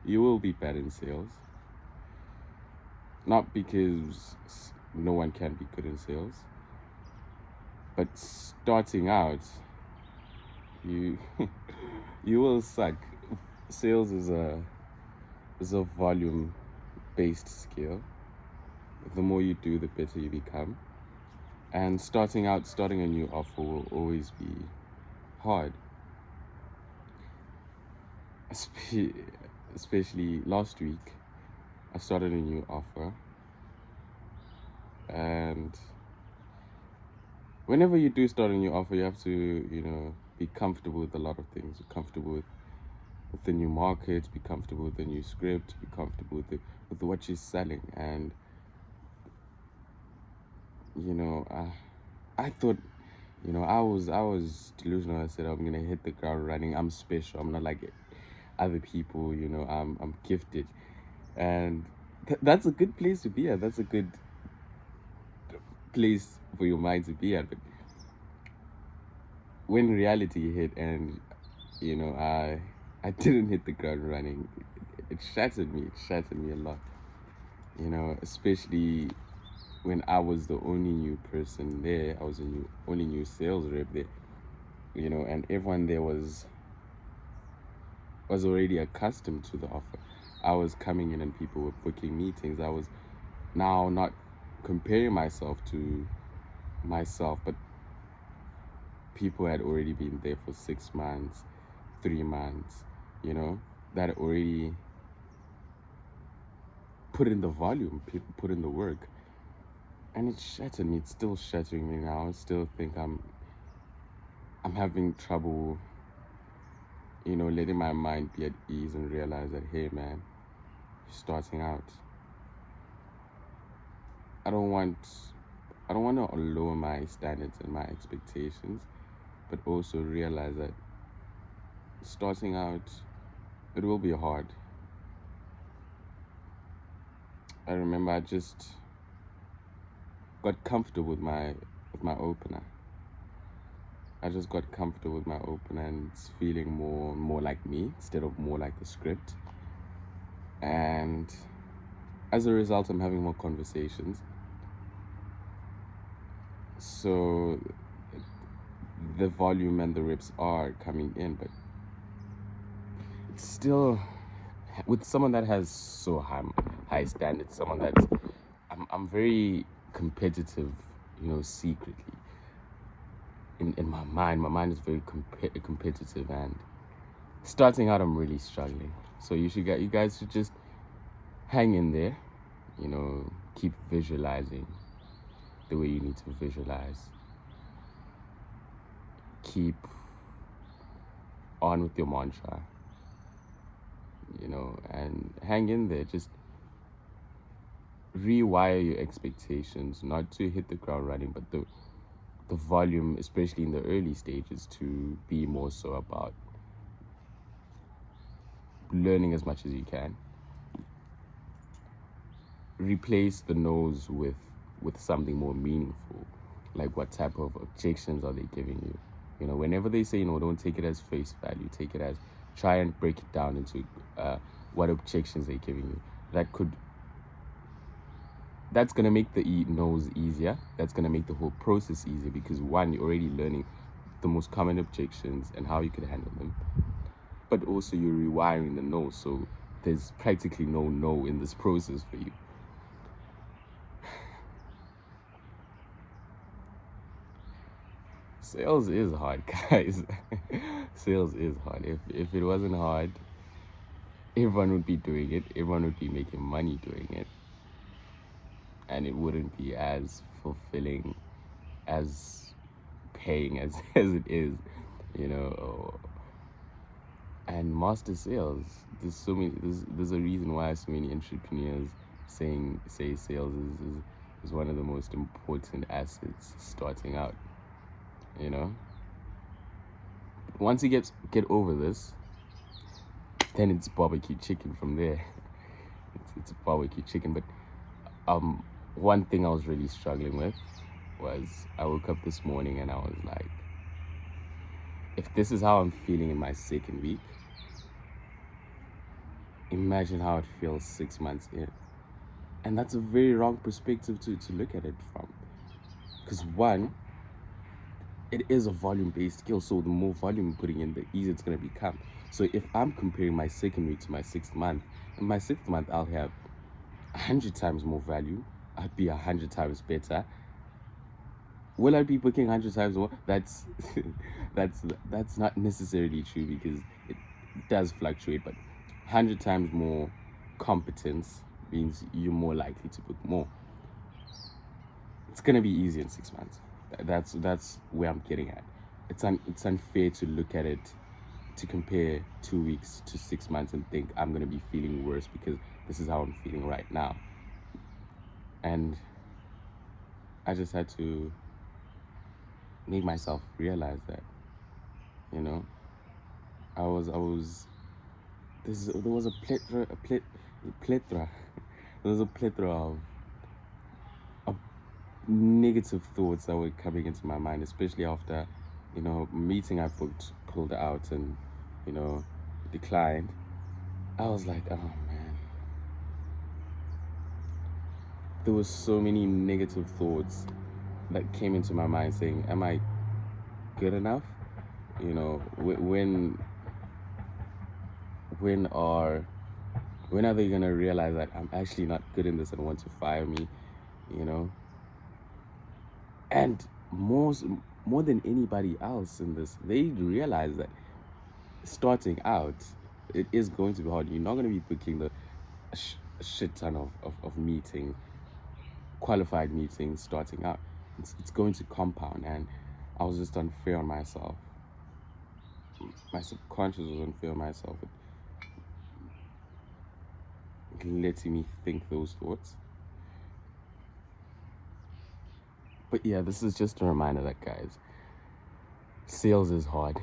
you will be bad in sales. Not because no one can be good in sales, but starting out, you you will suck. Sales is a volume based skill. The more you do, the better you become. And starting a new offer will always be hard. Especially last week, I started a new offer. And whenever you do start a new offer, you have to, be comfortable with a lot of things. You're comfortable with the new market, be comfortable with the new script, be comfortable with what you're selling. And, I thought, I was delusional. I said I'm gonna hit the ground running. I'm special. I'm not like other people. I'm gifted, and that's a good place to be at. That's a good place for your mind to be at. But when reality hit, and I didn't hit the ground running, it shattered me. It shattered me a lot. Especially when I was the only new person there. I was the only new sales rep there. And everyone there was already accustomed to the offer. I was coming in and people were booking meetings. I was now not comparing myself to myself, but people had already been there for 6 months, 3 months, that already put in the volume, people put in the work. And it shattered me. It's still shattering me now. I still think I'm having trouble, letting my mind be at ease and realize that, hey man, you're starting out. I don't want to lower my standards and my expectations, but also realize that starting out, it will be hard. I remember I just got comfortable with my opener. I just got comfortable with my opener, and it's feeling more like me instead of more like the script. And as a result, I'm having more conversations. So the volume and the reps are coming in, but it's still with someone that has so high standards, someone that's I'm very competitive, secretly. In my mind is very competitive, and starting out I'm really struggling. So you guys should just hang in there, keep visualizing the way you need to visualize. Keep on with your mantra, and hang in there. Just rewire your expectations, not to hit the ground running, but the volume, especially in the early stages, to be more so about learning as much as you can. Replace the no's with something more meaningful. Like, what type of objections are they giving you? Whenever they say no, don't take it as face value. Take it as, try and break it down into what objections they're giving you. That's gonna make the no's easier. That's gonna make the whole process easier, because one, you're already learning the most common objections and how you can handle them. But also you're rewiring the no, so there's practically no in this process for you. Sales is hard, guys. Sales is hard. If it wasn't hard, everyone would be doing it. Everyone would be making money doing it. And it wouldn't be as fulfilling, as paying as it is, And master sales, there's a reason why so many entrepreneurs say sales is one of the most important assets starting out. Once you get over this, then it's barbecue chicken from there. It's barbecue chicken. But one thing I was really struggling with was, I woke up this morning and I was like, if this is how I'm feeling in my second week, imagine how it feels 6 months in. And that's a very wrong perspective to look at it from. Because one, it is a volume-based skill, so the more volume you're putting in, the easier it's going to become. So if I'm comparing my second week to my 6th month, in my 6th month, I'll have 100 times more value. I'd be 100 times better. Will I be booking 100 times more? That's that's not necessarily true, because it does fluctuate. But 100 times more competence means you're more likely to book more. It's gonna be easy in 6 months. That's where I'm getting at. It's unfair to look at it, to compare 2 weeks to 6 months and think I'm gonna be feeling worse because this is how I'm feeling right now. And I just had to make myself realize that, you know, I was there was a plethora there was a plethora of negative thoughts that were coming into my mind, especially after, meeting I booked pulled out and, declined. I was like, oh man, there was so many negative thoughts that came into my mind saying, am I good enough? When are when are they gonna realize that I'm actually not good in this and want to fire me? you know and more than anybody else in this, they realize that starting out, it is going to be hard. You're not going to be booking the shit ton of meetings, qualified meetings starting out. It's going to compound, and I was just unfair on myself. My subconscious was unfair on myself, letting me think those thoughts. But yeah, this is just a reminder that, guys, sales is hard.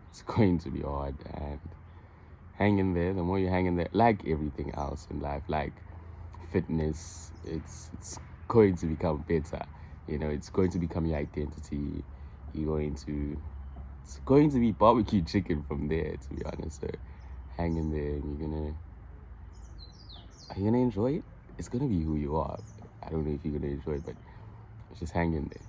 It's going to be hard, and hang in there. The more you hang in there, like everything else in life, like fitness, it's going to become better. It's going to become your identity. It's going to be barbecue chicken from there, to be honest. So hang in there, and are you gonna enjoy it? It's gonna be who you are. I don't know if you're gonna enjoy it, but just hang in there.